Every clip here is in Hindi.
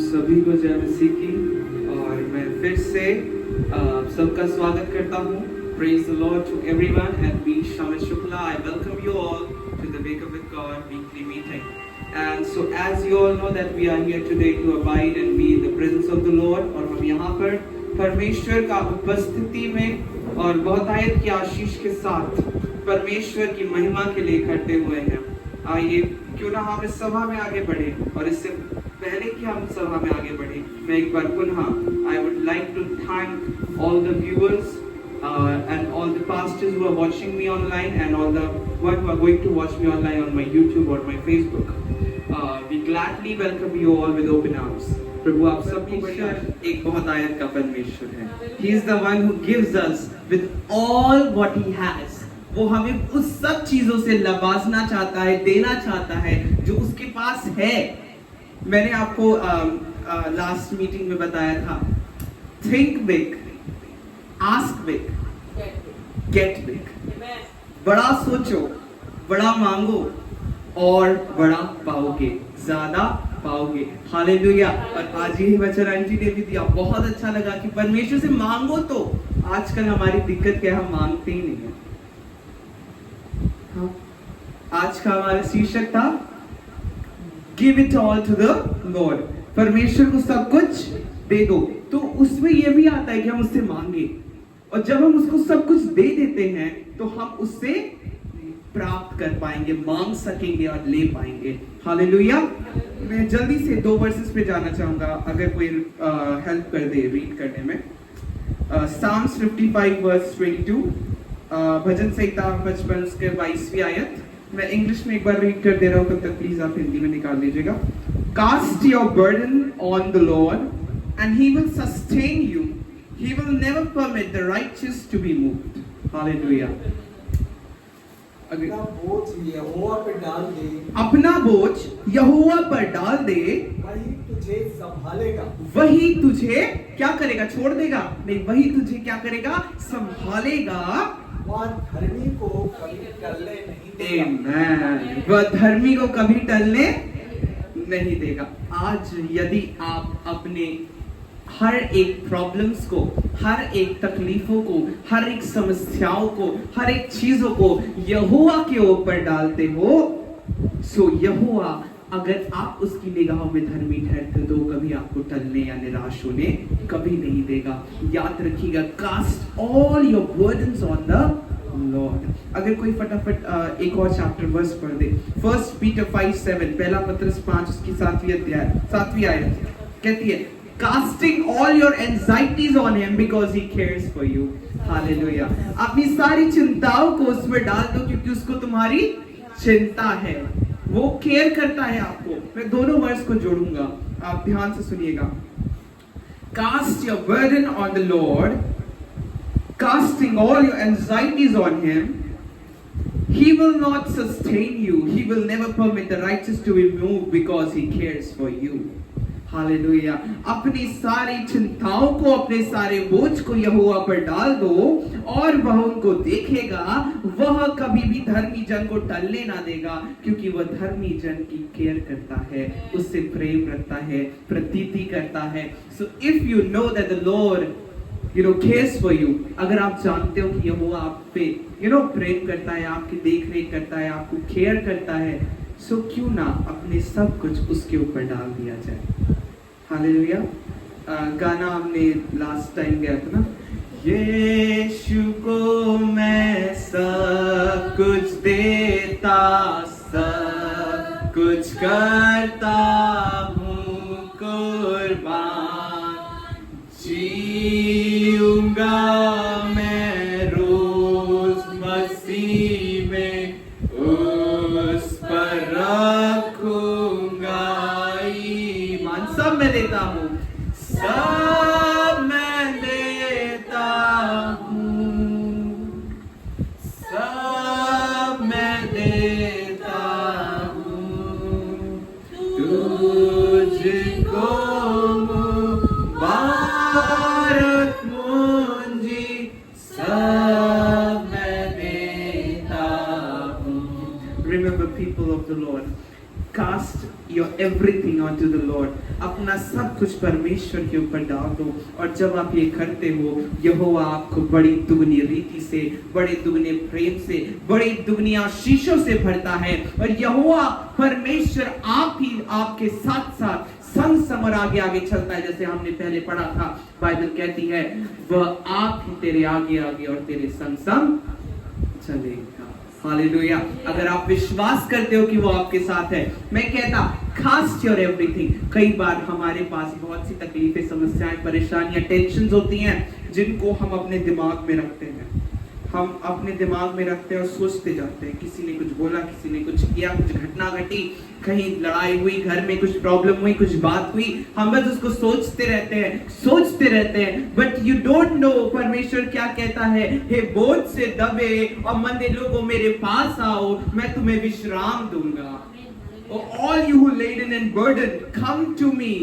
सभी को जय मसीह की और मैं फिर से सबका स्वागत करता हूँ. Praise the Lord to everyone and me Shamit Shukla. I welcome you all to the Wake Up with God weekly meeting. And so as you all know that we are here today to abide and be in the presence of the Lord. और हम यहाँ पर परमेश्वर का उपस्थिति में और बहुतायत की आशीष के साथ परमेश्वर की महिमा के लिए इकट्ठे हुए हैं. आइए क्यों ना हम इस सभा में आगे बढ़े और इससे पहले कि हम सभा में आगे बढ़े मैं एक बार पुनः I would like to thank all the viewers and all the pastors who are watching me online and all the one who are going to watch me online on my YouTube or my Facebook. We gladly welcome you all with open arms. प्रभु आप सबको एक बहुत आयत का परमेश्वर है. He is the one who gives us with all what he has. वो हमें उस सब चीजों से लबासना चाहता है, देना चाहता है जो उसके पास है. मैंने आपको लास्ट मीटिंग में बताया था, think big, ask big, get big. बड़ा सोचो, बड़ा मांगो और बड़ा पाओगे, ज्यादा पाओगे. हालेलुया. और आज यही वचन आंटी ने भी दिया, बहुत अच्छा लगा कि परमेश्वर से मांगो. तो आजकल हमारी दिक्कत क्या है, हम मांगते ही नहीं है. हाँ, आज का हमारा शीर्षक था give it all to the Lord. परमेश्वर को सब कुछ दे दो. तो उसमें यह भी आता है कि हम उससे मांगे और जब हम उसको सब कुछ दे देते हैं तो हम उससे प्राप्त कर पाएंगे, मांग सकेंगे और ले पाएंगे. हालेलुया. मैं जल्दी से 2 वर्सेस पे जाना चाहूंगा अगर कोई हेल्प कर दे रीड करने में. Psalms 55 verse 22, भजन संहिता 55 के 22वीं आयत. मैं इंग्लिश में एक बार रीड कर दे रहा हूँ, तब तक प्लीज आप हिंदी में निकाल लीजिएगा. Cast your burden on the Lord and he will sustain you. He will never permit the righteous to be moved. Hallelujah. अपना बोझ यहोवा पर डाल दे, अपना बोझ यहोवा पर डाल दे, वही तुझे संभालेगा. वही तुझे क्या करेगा, छोड़ देगा नहीं, वही तुझे क्या करेगा, संभालेगा. वह धर्मी को कभी टलने नहीं देगा. Amen. वह धर्मी को कभी टलने नहीं देगा. आज यदि आप अपने हर एक प्रॉब्लम्स को, हर एक तकलीफों को, हर एक समस्याओं को, हर एक चीजों को यहोवा के ऊपर डालते हो, सो यहोवा अगर आप उसकी निगाहों में धर्मी ठहरते तो कभी आपको टलने या निराश होने कभी नहीं देगा. याद रखिएगा, cast all your burdens on the Lord. अगर कोई फटाफट एक और चैप्टर वर्स पढ़ दे. 1 Peter 5:7, पहला पत्रस 5 उसकी 7वीं आयत कहती है, casting all your anxieties on him because he cares for you. Hallelujah. अपनी सारी चिंताओं को उस पर डाल दो क्योंकि उसको तुम्हारी चिंता है. वो केयर करता है आपको. मैं दोनों वर्स को जोड़ूंगा, आप ध्यान से सुनिएगा. Cast your burden on the Lord, casting all your anxieties on him. He will not sustain you. He will never permit the righteous to be moved because he cares for you. Hallelujah. अपनी सारी चिंताओं को, अपने सारे बोझ को यहोवा पर डाल दो और वह उनको देखेगा. वह कभी भी धर्मी जन को टलने ना देगा क्योंकि वह धर्मी जन की केयर करता है, उससे प्रेम रखता है, प्रतीति करता है. So if you know that the Lord cares for you, अगर आप जानते हो कि यहोवा आप पे प्रेम करता है, आपकी देख रेख करता है, आपको केयर करता है, सो क्यों ना अपने सब कुछ उसके ऊपर डाल दिया जाए. हालेलुया. गाना हमने लास्ट टाइम गया था ना, यीशु को मैं सब कुछ देता, सब कुछ करता हूँ कुर्बान. जीऊंगा मैं रोज मसीह में, उस पर रखूंगा ईमान. सब मैं देता हूँ, सब मैं देता हूँ, सब मैं देता हूँ तुझको मुबारक मुंजी, सब मैं देता हूँ. Remember, people of the Lord, Cast your everything onto the Lord. अपना सब कुछ परमेश्वर के ऊपर डाल दो, और जब आप ये करते हो, यहोवा आपको बड़ी दुगनी रीति से, बड़े दुगने प्रेम से, बड़ी दुगनी आशीषों से भरता है। और यहोवा परमेश्वर आप ही आपके साथ साथ संग संग और आगे आगे चलता है। जैसे हमने पहले पढ़ा था, बाइबल कहती है वह आप ही तेरे आगे आगे और तेरे संग संग चलेगा। हालेलुया। अगर आप विश्वास करते हो कि वो आपके साथ है, मैं कहता कास्ट योर एवरीथिंग। कई बार हमारे पास बहुत सी तकलीफें, समस्याएं, परेशानियां, टेंशन्स होती हैं जिनको हम अपने दिमाग में रखते हैं। हम अपने दिमाग में रखते हैं और सोचते जाते हैं, किसी ने कुछ बोला, किसी ने कुछ किया, कुछ घटना घटी, कहीं लड़ाई हुई, घर में कुछ प्रॉब्लम हुई, कुछ बात हुई, हम बस उसको सोचते रहते हैं। बट यू डोंट नो परमेश्वर क्या कहता है, हे बोझ से दबे और मंदे लोगों मेरे पास आओ, मैं तुम्हें विश्राम दूंगा। All you who laden and burdened, come to me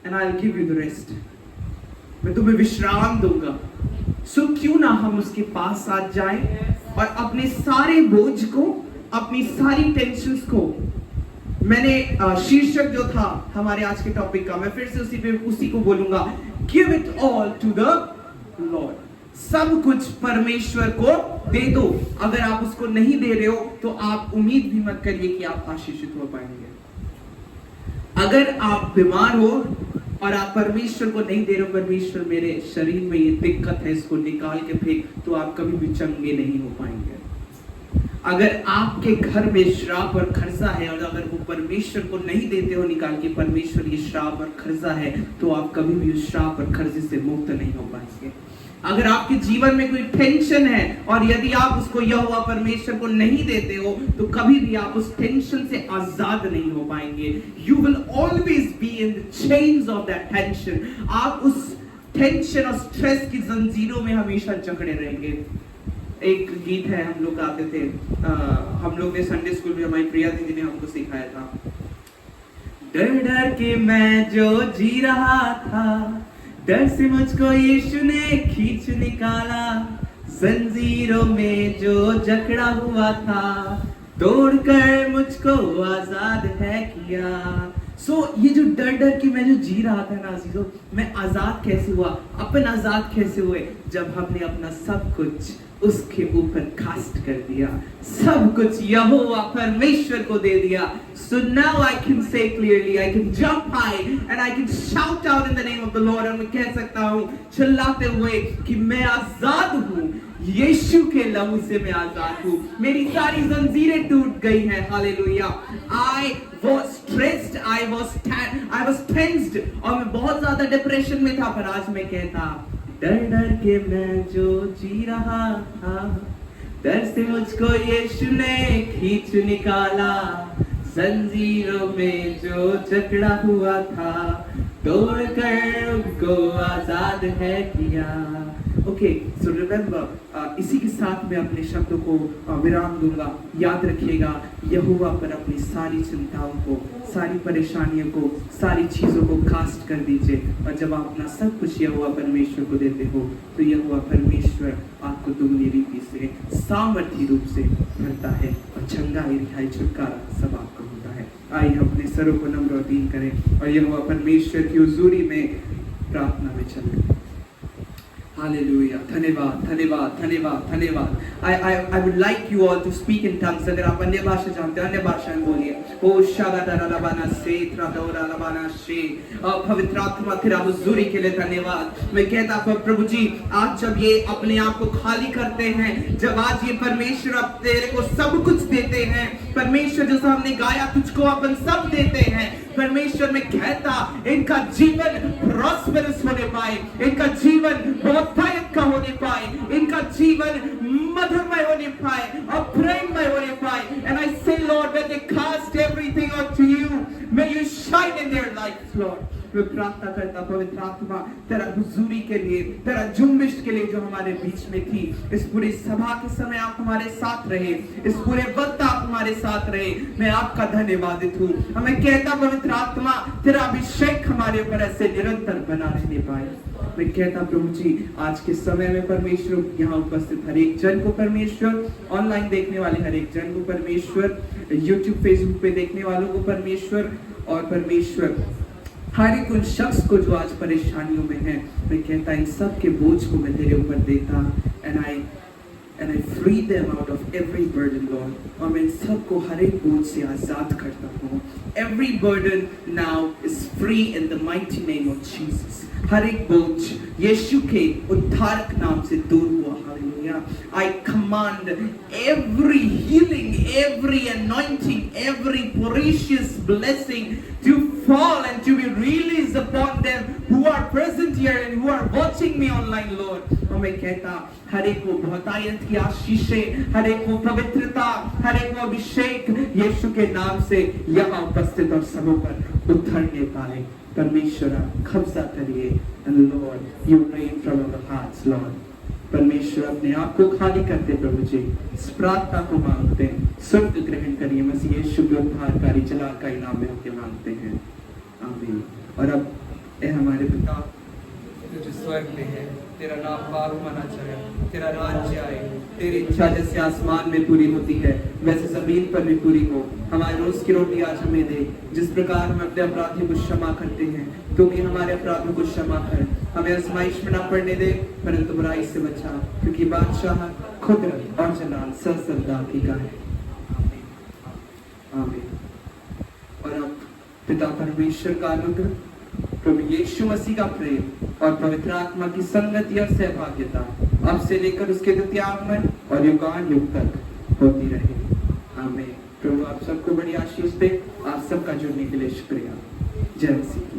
and I'll give you the rest. मैं तुम्हें विश्राम दूंगा। सो क्यों ना हम उसके पास आ जाएं और अपने सारे बोझ को, अपनी सारी टेंशन्स को, मैंने शीर्षक जो था हमारे आज के टॉपिक का, मैं फिर से उसी को बोलूंगा, give it all to the Lord. सब कुछ परमेश्वर को दे दो। अगर आप उसको नहीं दे रहे हो तो आप उम्मीद भी मत करिए कि आप आशीषित हो पाएंगे। अगर आप बीमार हो और आप परमेश्वर को नहीं दे रहे हो, परमेश्वर मेरे शरीर में ये दिक्कत है, इसको निकाल के फेंक, तो आप कभी भी चंगे नहीं हो पाएंगे। अगर आपके घर में श्राप और खर्चा है और अगर वो परमेश्वर को नहीं देते हो निकाल के, परमेश्वर ये श्राप और खर्चा है, तो आप कभी भी उस श्राप और खर्चे से मुक्त नहीं हो पाएंगे। अगर आपके जीवन में कोई टेंशन है और यदि आप उसको यहोवा परमेश्वर को नहीं देते हो, तो कभी भी आप उस टेंशन से आजाद नहीं हो पाएंगे। You will always be in the chains of that tension. आप उस टेंशन और स्ट्रेस की जंजीरों में हमेशा जकड़े रहेंगे। एक गीत है, हम लोग गाते थे, हम लोग ने संडे स्कूल में, हमारी प्रिया दीदी ने हमको सिखाया था, डर डर के मैं जो जी रहा था, डर से मुझको यीशु ने खींच निकाला, जंजीरों में जो जकड़ा हुआ था, तोड़कर मुझको आजाद है किया। ये जो डर डर के मैं जो जी रहा था ना अजीजों, मैं आजाद कैसे हुआ? अपन आजाद कैसे हुए? जब हमने अपना सब कुछ उसके ऊपर कास्ट कर दिया, सब कुछ यहोवा परमेश्वर को दे दिया। So now I can say clearly, I can jump high and I can shout out in the name of the Lord, और मैं कह सकता हूँ चिल्लाते हुए कि मैं आजाद हूँ, यीशु के लहू से मैं आजाद हूँ, मेरी सारी जंजीरें टूट गई हैं। Hallelujah. I was stressed, I was tensed, और मैं बहुत ज्यादा डिप्रेशन में था, पर आज मैं कहता, डर डर के मैं जो जी रहा था, डर से मुझको यीशु ने खींच निकाला, जंजीरों में जो जकड़ा हुआ था, तोड़कर उनको आजाद है किया। ओके, सो रिमेंबर, इसी के साथ मैं अपने शब्दों को विराम दूंगा। याद रखिएगा, यहोवा पर अपनी सारी चिंताओं को, सारी परेशानियों को, सारी चीजों को कास्ट कर दीजिए, और जब आप अपना सब कुछ यहोवा परमेश्वर को देते हो, तो यहोवा परमेश्वर आपको दुगनी रीति से, सामर्थ्य रूप से भरता है, और चंगाई, रिहाई, छुटकारा सब आपको होता है। आइए हम अपने सरों को नम्र और दीन करें और यहोवा परमेश्वर की हुजूरी में प्रार्थना में चलें। हालेलुया। धन्यवाद, धन्यवाद, धन्यवाद, धन्यवाद। I would like you all to speak in tongues. अगर आप अन्य भाषा जानते हैं, अन्य भाषा में बोलिए। ओ शागादारालाबाना से त्रादोरालाबाना से। पवित्र आत्मा तेरा हुजूरी के लिए धन्यवाद। मैं कहता प्रभु जी, आज जब ये अपने आप को खाली करते हैं, जब आज ये परमेश्वर अब तेरे को सब कुछ देते हैं, परमेश्वर जैसा हमने गाया, तुझको अपन सब देते हैं, परमेश्वर में कहता इनका जीवन प्रॉस्पेरस होने पाए, इनका जीवन बहुतायत का होने पाए, इनका जीवन मधुरमय होने पाए और प्रेममय होने पाए। And I say Lord, when they cast everything onto you, may you shine in their lives, Lord. मैं प्रार्थना करता पवित्र आत्मा तेरा हुजूरी के लिए, तेरा जुम्बिश के लिए जो हमारे बीच में थी, इस पूरी सभा के समय आप हमारे साथ रहे, इस पूरे वक्त आप हमारे साथ रहे, मैं आपका धन्यवादित हूँ। हमें कहता पवित्र आत्मा तेरा अभिषेक हमारे ऊपर ऐसे निरंतर बना रहने पाए। मैं कहता प्रभु जी आज के समय में परमेश्वर यहाँ उपस्थित हर एक जन को परमेश्वर, ऑनलाइन देखने वाले हर एक जन को परमेश्वर, यूट्यूब फेसबुक पे देखने वालों को परमेश्वर, और परमेश्वर हर एक उन शख्स को जो आज परेशानियों में है, मैं कहता इन सब के बोझ को मैं तेरे ऊपर देता, and I free them out of every burden, Lord. और मैं इन सब को हर एक बोझ से आजाद करता हूँ। Every burden now is free in the mighty name of Jesus. हर एक बोझ यीशु के उद्धारक नाम से दूर हुआ। Hallelujah. I command every healing, every anointing, every precious blessing to fall and to be released upon them who are present here and who are watching me online, Lord. और मैं कहता हर एक को बहुतायत की आशीषें, हर एक को पवित्रता, हर एक को अभिषेक यीशु के नाम से यहाँ उपस्थित और सबों पर उतरने पाए। परमेश्वर कब्जा करिए, and Lord, you reign from our hearts, Lord. परमेश्वर अपने आप को खाली करते प्रभु जी, इस प्रार्थना को मांगते हैं, स्वर्ग ग्रहण करिए, मसीह यीशु के उद्धारकारी जलाल का इनाम में होके मांगते हैं, आमीन। और अब ए हमारे पिता जो स्वर्ग में है, तेरा नाम पाक माना जाए, तेरा राज्य आए, तेरी इच्छा जैसे आसमान में पूरी होती है वैसे जमीन पर भी पूरी हो। हमारे रोज की रोटी आज हमें दे, जिस प्रकार हम अपने अपराधियों को क्षमा करते हैं, तू भी हमारे अपराधों को क्षमा कर, हमें आजमाइश में ना पड़ने दे परंतु बुराई से बचा, क्योंकि बादशाह खुदरत और जलाल सदा की का है। आमीन। और अब पिता परमेश्वर का अनुग्रह, प्रभु यीशु मसीह का प्रेम और पवित्र आत्मा की संगति और सहभागिता अब से लेकर उसके द्वितीय आगमन और युगान युग तक होती रहे। आमीन। प्रभु आप सबको बड़ी आशीष दे। आप सबका जुड़ने के लिए शुक्रिया। जय मसीह।